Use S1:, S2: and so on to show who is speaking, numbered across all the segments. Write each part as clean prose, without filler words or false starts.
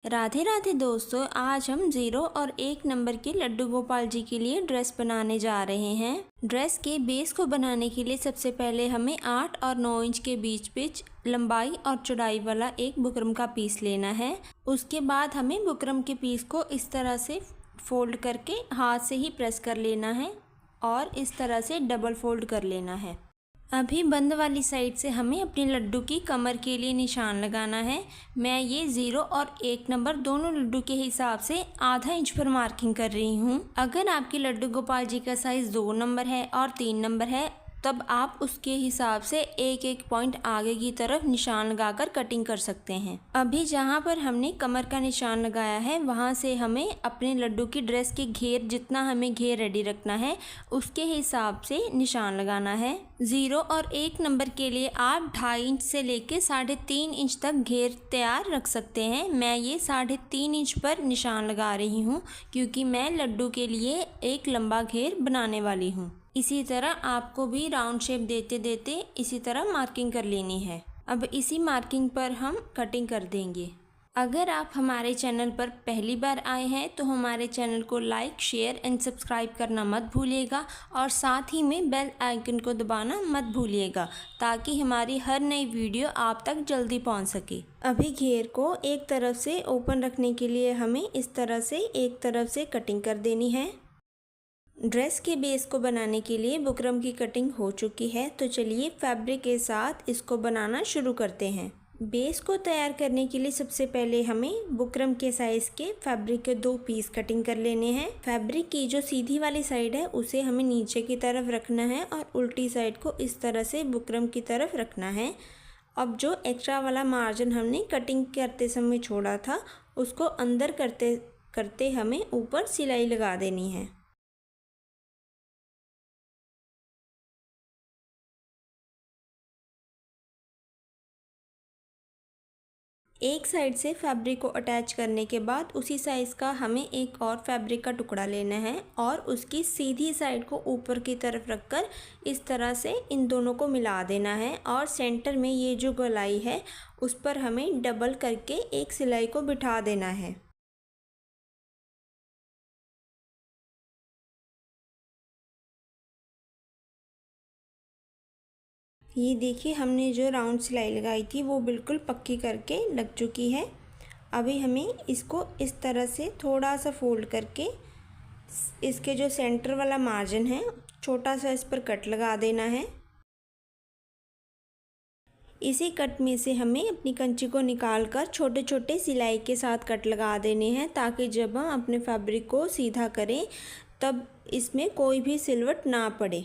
S1: राधे राधे दोस्तों, आज हम 0 और 1 नंबर के लड्डू गोपाल जी के लिए ड्रेस बनाने जा रहे हैं। ड्रेस के बेस को बनाने के लिए सबसे पहले हमें 8 और 9 इंच के बीच लंबाई और चौड़ाई वाला एक बुकरम का पीस लेना है। उसके बाद हमें बुकरम के पीस को इस तरह से फोल्ड करके हाथ से ही प्रेस कर लेना है और इस तरह से डबल फोल्ड कर लेना है। अभी बंद वाली साइड से हमें अपने लड्डू की कमर के लिए निशान लगाना है। मैं ये 0 और 1 नंबर दोनों लड्डू के हिसाब से आधा इंच पर मार्किंग कर रही हूँ। अगर आपके लड्डू गोपाल जी का साइज़ 2 नंबर है और 3 नंबर है तब आप उसके हिसाब से एक एक पॉइंट आगे की तरफ निशान लगाकर कटिंग कर सकते हैं। अभी जहाँ पर हमने कमर का निशान लगाया है वहाँ से हमें अपने लड्डू की ड्रेस के घेर, जितना हमें घेर रेडी रखना है उसके हिसाब से निशान लगाना है। 0 और 1 नंबर के लिए आप 2.5 इंच से लेके 3.5 इंच तक घेर तैयार रख सकते हैं। मैं ये 3.5 इंच पर निशान लगा रही हूँ क्योंकि मैं लड्डू के लिए एक लंबा घेर बनाने वाली हूँ। इसी तरह आपको भी राउंड शेप देते देते इसी तरह मार्किंग कर लेनी है। अब इसी मार्किंग पर हम कटिंग कर देंगे। अगर आप हमारे चैनल पर पहली बार आए हैं तो हमारे चैनल को लाइक, शेयर एंड सब्सक्राइब करना मत भूलिएगा और साथ ही में बेल आइकन को दबाना मत भूलिएगा ताकि हमारी हर नई वीडियो आप तक जल्दी पहुंच सके। अभी घेर को एक तरफ से ओपन रखने के लिए हमें इस तरह से एक तरफ से कटिंग कर देनी है। ड्रेस के बेस को बनाने के लिए बुकरम की कटिंग हो चुकी है, तो चलिए फैब्रिक के साथ इसको बनाना शुरू करते हैं। बेस को तैयार करने के लिए सबसे पहले हमें बुकरम के साइज़ के फैब्रिक के 2 पीस कटिंग कर लेने हैं। फैब्रिक की जो सीधी वाली साइड है उसे हमें नीचे की तरफ रखना है और उल्टी साइड को इस तरह से बुकरम की तरफ रखना है। अब जो एक्स्ट्रा वाला मार्जिन हमने कटिंग करते समय छोड़ा था उसको अंदर करते करते हमें ऊपर सिलाई लगा देनी है। एक साइड से फैब्रिक को अटैच करने के बाद उसी साइज़ का हमें एक और फैब्रिक का टुकड़ा लेना है और उसकी सीधी साइड को ऊपर की तरफ रखकर इस तरह से इन दोनों को मिला देना है और सेंटर में ये जो गोलाई है उस पर हमें डबल करके एक सिलाई को बिठा देना है। ये देखिए, हमने जो राउंड सिलाई लगाई थी वो बिल्कुल पक्की करके लग चुकी है। अभी हमें इसको इस तरह से थोड़ा सा फोल्ड करके इसके जो सेंटर वाला मार्जिन है छोटा सा इस पर कट लगा देना है। इसी कट में से हमें अपनी कंची को निकालकर छोटे छोटे सिलाई के साथ कट लगा देने हैं ताकि जब हम अपने फैब्रिक को सीधा करें तब इसमें कोई भी सिलवट ना पड़े।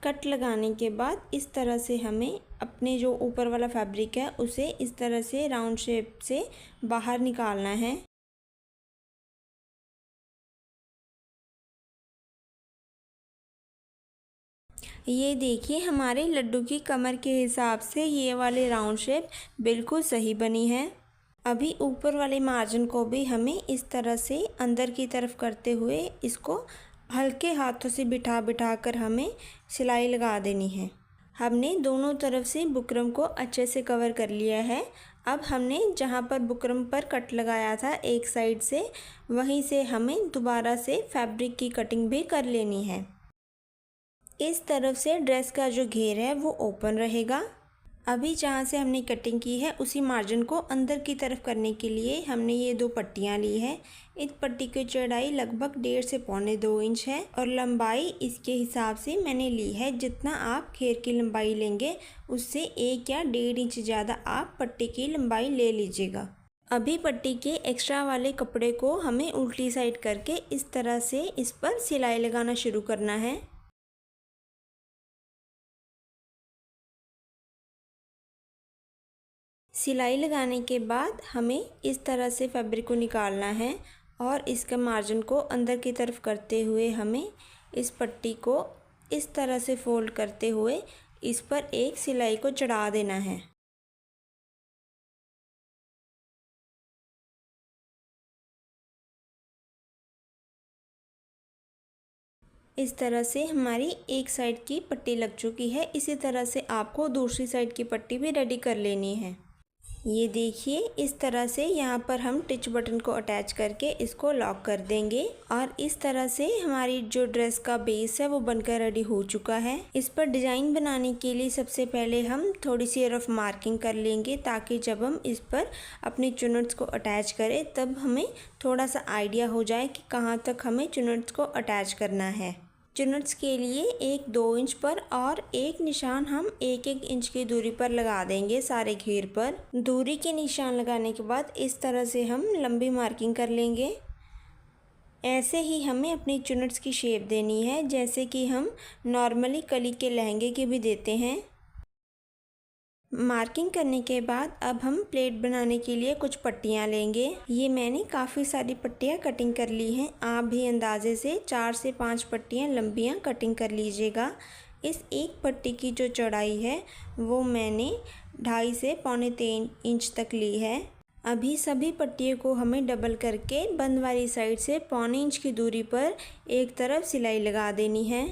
S1: कट लगाने के बाद इस तरह से हमें अपने जो ऊपर वाला फैब्रिक है उसे इस तरह से राउंड शेप से बाहर निकालना है। ये देखिए, हमारे लड्डू की कमर के हिसाब से ये वाले राउंड शेप बिल्कुल सही बनी है। अभी ऊपर वाले मार्जिन को भी हमें इस तरह से अंदर की तरफ करते हुए इसको हल्के हाथों से बिठा बिठा कर हमें सिलाई लगा देनी है। हमने दोनों तरफ से बुकरम को अच्छे से कवर कर लिया है। अब हमने जहाँ पर बुकरम पर कट लगाया था एक साइड से, वहीं से हमें दोबारा से फैब्रिक की कटिंग भी कर लेनी है। इस तरफ से ड्रेस का जो घेर है वो ओपन रहेगा। अभी जहाँ से हमने कटिंग की है उसी मार्जिन को अंदर की तरफ करने के लिए हमने ये 2 पट्टियाँ ली है। इस पट्टी की चौड़ाई लगभग 1.5 से 1.25 इंच है और लंबाई इसके हिसाब से मैंने ली है। जितना आप घेर की लंबाई लेंगे उससे 1 या 1.5 इंच ज़्यादा आप पट्टी की लंबाई ले लीजिएगा। अभी पट्टी के एक्स्ट्रा वाले कपड़े को हमें उल्टी साइड करके इस तरह से इस पर सिलाई लगाना शुरू करना है। सिलाई लगाने के बाद हमें इस तरह से फैब्रिक को निकालना है और इसका मार्जिन को अंदर की तरफ करते हुए हमें इस पट्टी को इस तरह से फोल्ड करते हुए इस पर एक सिलाई को चढ़ा देना है। इस तरह से हमारी एक साइड की पट्टी लग चुकी है। इसी तरह से आपको दूसरी साइड की पट्टी भी रेडी कर लेनी है। ये देखिए इस तरह से यहाँ पर हम टिच बटन को अटैच करके इसको लॉक कर देंगे और इस तरह से हमारी जो ड्रेस का बेस है वो बनकर रेडी हो चुका है। इस पर डिज़ाइन बनाने के लिए सबसे पहले हम थोड़ी सी रफ मार्किंग कर लेंगे ताकि जब हम इस पर अपनी चुनट्स को अटैच करें तब हमें थोड़ा सा आइडिया हो जाए कि कहाँ तक हमें चुनट्स को अटैच करना है। चुनट्स के लिए 1-2 इंच पर और एक निशान हम 1-1 इंच की दूरी पर लगा देंगे सारे घेर पर। दूरी के निशान लगाने के बाद इस तरह से हम लंबी मार्किंग कर लेंगे। ऐसे ही हमें अपनी चुनट्स की शेप देनी है जैसे कि हम नॉर्मली कली के लहंगे की भी देते हैं। मार्किंग करने के बाद अब हम प्लेट बनाने के लिए कुछ पट्टियाँ लेंगे। ये मैंने काफ़ी सारी पट्टियाँ कटिंग कर ली हैं। आप भी अंदाजे से 4 से 5 पट्टियाँ लंबियाँ कटिंग कर लीजिएगा। इस एक पट्टी की जो चौड़ाई है वो मैंने 2.5 से 2.25 इंच तक ली है। अभी सभी पट्टियों को हमें डबल करके बंद वाली साइड से 1.25 इंच की दूरी पर एक तरफ सिलाई लगा देनी है।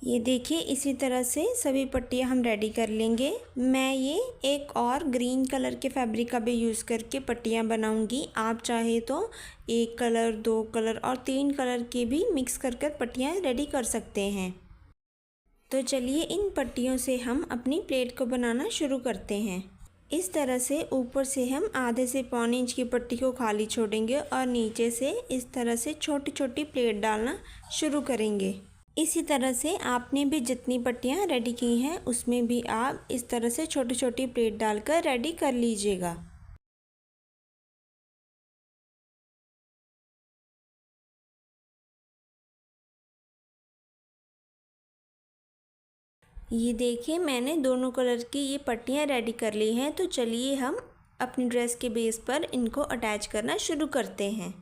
S1: ये देखिए इसी तरह से सभी पट्टियाँ हम रेडी कर लेंगे। मैं ये एक और ग्रीन कलर के फैब्रिक का भी यूज़ करके पट्टियाँ बनाऊंगी। आप चाहे तो 1 कलर, 2 कलर और 3 कलर के भी मिक्स कर पट्टियाँ रेडी कर सकते हैं। तो चलिए इन पट्टियों से हम अपनी प्लेट को बनाना शुरू करते हैं। इस तरह से ऊपर से हम आधे से 1.25 इंच की पट्टी को खाली छोड़ेंगे और नीचे से इस तरह से छोटी छोटी प्लेट डालना शुरू करेंगे। इसी तरह से आपने भी जितनी पट्टियाँ रेडी की हैं उसमें भी आप इस तरह से छोटी छोटी प्लेट डालकर रेडी कर लीजिएगा। ये देखिए मैंने दोनों कलर की ये पट्टियाँ रेडी कर ली हैं। तो चलिए हम अपनी ड्रेस के बेस पर इनको अटैच करना शुरू करते हैं।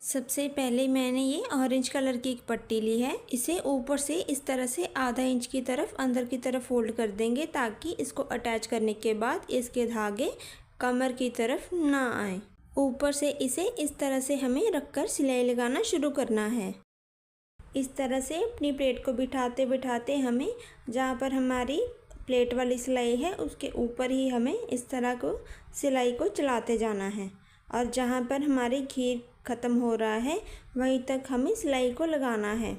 S1: सबसे पहले मैंने ये ऑरेंज कलर की एक पट्टी ली है। इसे ऊपर से इस तरह से आधा इंच की तरफ अंदर की तरफ फोल्ड कर देंगे ताकि इसको अटैच करने के बाद इसके धागे कमर की तरफ ना आए। ऊपर से इसे इस तरह से हमें रखकर सिलाई लगाना शुरू करना है। इस तरह से अपनी प्लेट को बिठाते बिठाते हमें जहाँ पर हमारी प्लेट वाली सिलाई है उसके ऊपर ही हमें इस तरह को सिलाई को चलाते जाना है और जहाँ पर हमारी घेर ख़त्म हो रहा है वहीं तक हमें सिलाई को लगाना है।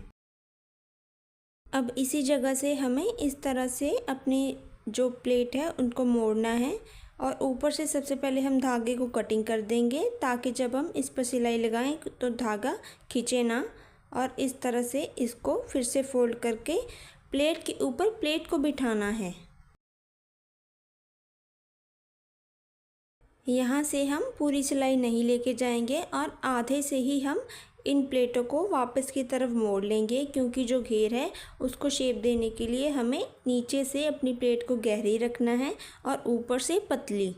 S1: अब इसी जगह से हमें इस तरह से अपनी जो प्लेट है उनको मोड़ना है और ऊपर से सबसे पहले हम धागे को कटिंग कर देंगे ताकि जब हम इस पर सिलाई लगाएं तो धागा खींचे ना। और इस तरह से इसको फिर से फोल्ड करके प्लेट के ऊपर प्लेट को बिठाना है। यहाँ से हम पूरी सिलाई नहीं लेके जाएंगे और आधे से ही हम इन प्लेटों को वापस की तरफ मोड़ लेंगे क्योंकि जो घेर है उसको शेप देने के लिए हमें नीचे से अपनी प्लेट को गहरी रखना है और ऊपर से पतली।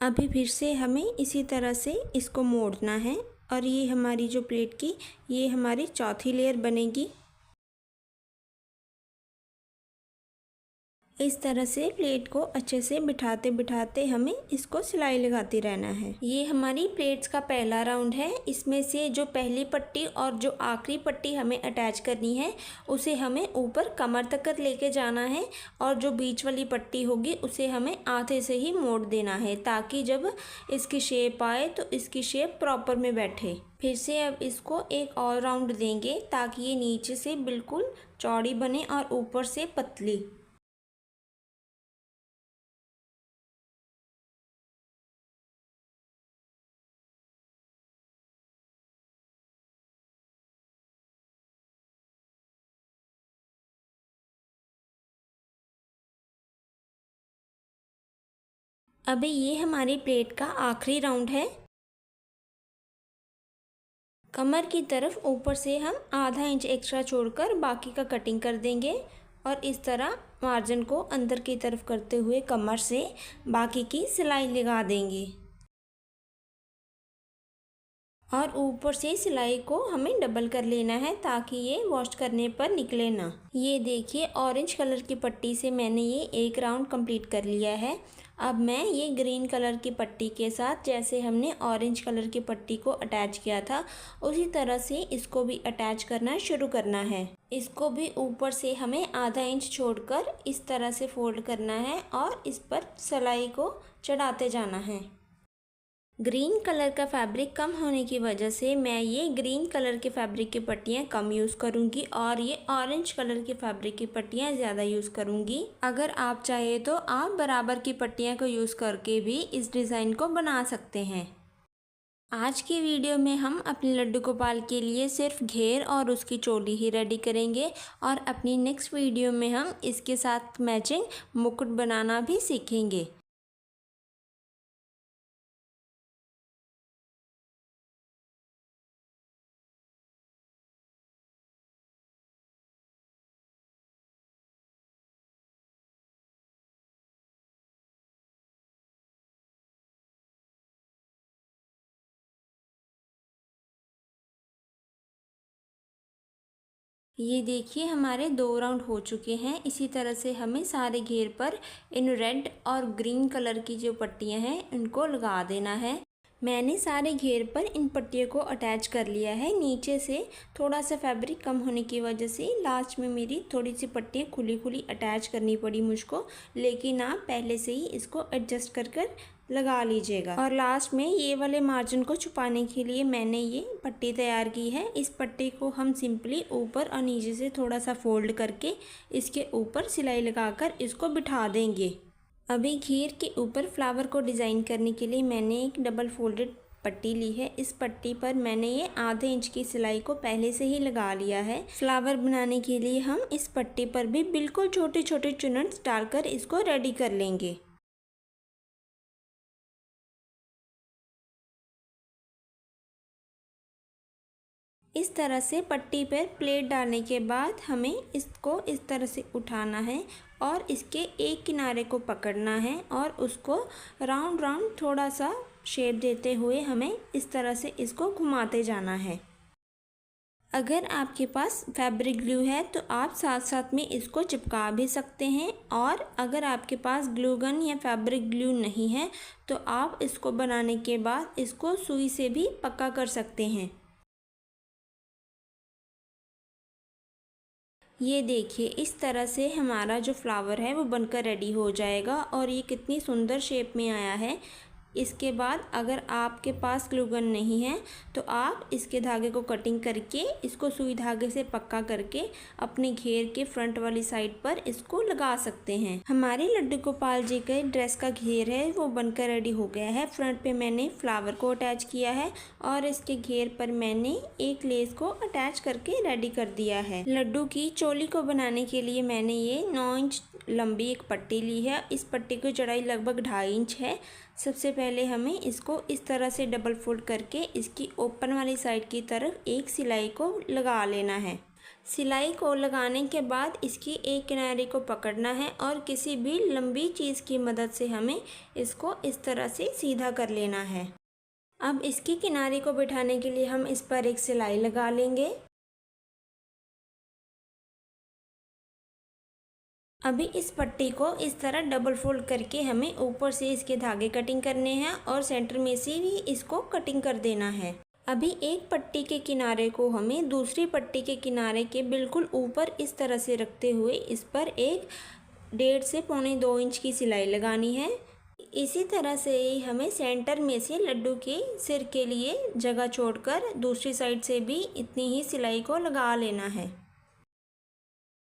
S1: अभी फिर से हमें इसी तरह से इसको मोड़ना है और ये हमारी जो प्लेट की ये हमारी चौथी लेयर बनेगी। इस तरह से प्लेट को अच्छे से बिठाते बिठाते हमें इसको सिलाई लगाते रहना है। ये हमारी प्लेट्स का पहला राउंड है। इसमें से जो पहली पट्टी और जो आखिरी पट्टी हमें अटैच करनी है उसे हमें ऊपर कमर तक लेके जाना है और जो बीच वाली पट्टी होगी उसे हमें आधे से ही मोड़ देना है ताकि जब इसकी शेप आए तो इसकी शेप प्रॉपर में बैठे। फिर से अब इसको एक और राउंड देंगे ताकि ये नीचे से बिल्कुल चौड़ी बने और ऊपर से पतली। अभी ये हमारी प्लेट का आखिरी राउंड है। कमर की तरफ ऊपर से हम आधा इंच एक्स्ट्रा छोड़कर बाकी का कटिंग कर देंगे और इस तरह मार्जिन को अंदर की तरफ करते हुए कमर से बाकी की सिलाई लगा देंगे और ऊपर से सिलाई को हमें डबल कर लेना है ताकि ये वॉश करने पर निकले ना। ये देखिए ऑरेंज कलर की पट्टी से मैंने ये एक राउंड कंप्लीट कर लिया है। अब मैं ये ग्रीन कलर की पट्टी के साथ जैसे हमने ऑरेंज कलर की पट्टी को अटैच किया था उसी तरह से इसको भी अटैच करना शुरू करना है। इसको भी ऊपर से हमें आधा इंच छोड़कर इस तरह से फोल्ड करना है और इस पर सिलाई को चढ़ाते जाना है। ग्रीन कलर का फैब्रिक कम होने की वजह से मैं ये ग्रीन कलर के फैब्रिक की पट्टियाँ कम यूज़ करूँगी और ये ऑरेंज कलर के फैब्रिक की पट्टियाँ ज़्यादा यूज़ करूँगी। अगर आप चाहे तो आप बराबर की पट्टियाँ को यूज़ करके भी इस डिज़ाइन को बना सकते हैं। आज की वीडियो में हम अपने लड्डू गोपाल के लिए सिर्फ घेर और उसकी चोली ही रेडी करेंगे और अपनी नेक्स्ट वीडियो में हम इसके साथ मैचिंग मुकुट बनाना भी सीखेंगे। ये देखिए हमारे 2 राउंड हो चुके हैं। इसी तरह से हमें सारे घेर पर इन रेड और ग्रीन कलर की जो पट्टियां हैं इनको लगा देना है। मैंने सारे घेर पर इन पट्टियों को अटैच कर लिया है। नीचे से थोड़ा सा फैब्रिक कम होने की वजह से लास्ट में मेरी थोड़ी सी पट्टियाँ खुली खुली अटैच करनी पड़ी मुझको, लेकिन आप पहले से ही इसको एडजस्ट कर लगा लीजिएगा। और लास्ट में ये वाले मार्जिन को छुपाने के लिए मैंने ये पट्टी तैयार की है। इस पट्टी को हम सिंपली ऊपर और नीचे से थोड़ा सा फोल्ड करके इसके ऊपर सिलाई लगाकर इसको बिठा देंगे। अभी घेर के ऊपर फ्लावर को डिज़ाइन करने के लिए मैंने एक डबल फोल्डेड पट्टी ली है। इस पट्टी पर मैंने ये आधे इंच की सिलाई को पहले से ही लगा लिया है। फ्लावर बनाने के लिए हम इस पट्टी पर भी बिल्कुल छोटे छोटे चुनट्स डालकर इसको रेडी कर लेंगे। इस तरह से पट्टी पर प्लेट डालने के बाद हमें इसको इस तरह से उठाना है और इसके एक किनारे को पकड़ना है और उसको राउंड राउंड थोड़ा सा शेप देते हुए हमें इस तरह से इसको घुमाते जाना है। अगर आपके पास फैब्रिक ग्लू है तो आप साथ साथ में इसको चिपका भी सकते हैं, और अगर आपके पास ग्लू गन या फैब्रिक ग्लू नहीं है तो आप इसको बनाने के बाद इसको सुई से भी पक्का कर सकते हैं। ये देखिए इस तरह से हमारा जो फ्लावर है वो बनकर रेडी हो जाएगा और ये कितनी सुंदर शेप में आया है। इसके बाद अगर आपके पास ग्लू गन नहीं है तो आप इसके धागे को कटिंग करके इसको सुई धागे से पक्का करके अपने घेर के फ्रंट वाली साइड पर इसको लगा सकते हैं। हमारे लड्डू गोपाल जी के ड्रेस का घेर है वो बनकर रेडी हो गया है। फ्रंट पे मैंने फ्लावर को अटैच किया है और इसके घेर पर मैंने एक लेस को अटैच करके रेडी कर दिया है। लड्डू की चोली को बनाने के लिए मैंने ये 9 इंच लंबी एक पट्टी ली है। इस पट्टी की चौड़ाई लगभग 2.5 इंच है। सबसे पहले हमें इसको इस तरह से डबल फोल्ड करके इसकी ओपन वाली साइड की तरफ एक सिलाई को लगा लेना है। सिलाई को लगाने के बाद इसकी एक किनारे को पकड़ना है और किसी भी लंबी चीज़ की मदद से हमें इसको इस तरह से सीधा कर लेना है। अब इसकी किनारे को बिठाने के लिए हम इस पर एक सिलाई लगा लेंगे। अभी इस पट्टी को इस तरह डबल फोल्ड करके हमें ऊपर से इसके धागे कटिंग करने हैं और सेंटर में से भी इसको कटिंग कर देना है। अभी एक पट्टी के किनारे को हमें दूसरी पट्टी के किनारे के बिल्कुल ऊपर इस तरह से रखते हुए इस पर एक 1.5 से 2.25 इंच की सिलाई लगानी है। इसी तरह से ही हमें सेंटर में से लड्डू के सिर के लिए जगह छोड़कर दूसरी साइड से भी इतनी ही सिलाई को लगा लेना है।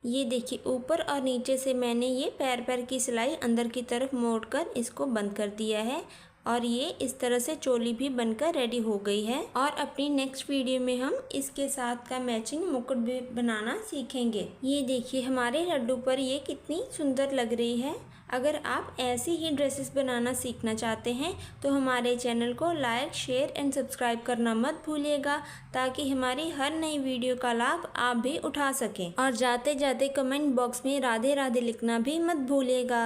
S1: ये देखिए ऊपर और नीचे से मैंने ये पैर की सिलाई अंदर की तरफ मोड़कर इसको बंद कर दिया है और ये इस तरह से चोली भी बनकर रेडी हो गई है। और अपनी नेक्स्ट वीडियो में हम इसके साथ का मैचिंग मुकुट भी बनाना सीखेंगे। ये देखिए हमारे लड्डू पर ये कितनी सुंदर लग रही है। अगर आप ऐसी ही ड्रेसेस बनाना सीखना चाहते हैं तो हमारे चैनल को लाइक, शेयर एंड सब्सक्राइब करना मत भूलिएगा, ताकि हमारी हर नई वीडियो का लाभ आप भी उठा सकें। और जाते जाते कमेंट बॉक्स में राधे राधे लिखना भी मत भूलिएगा।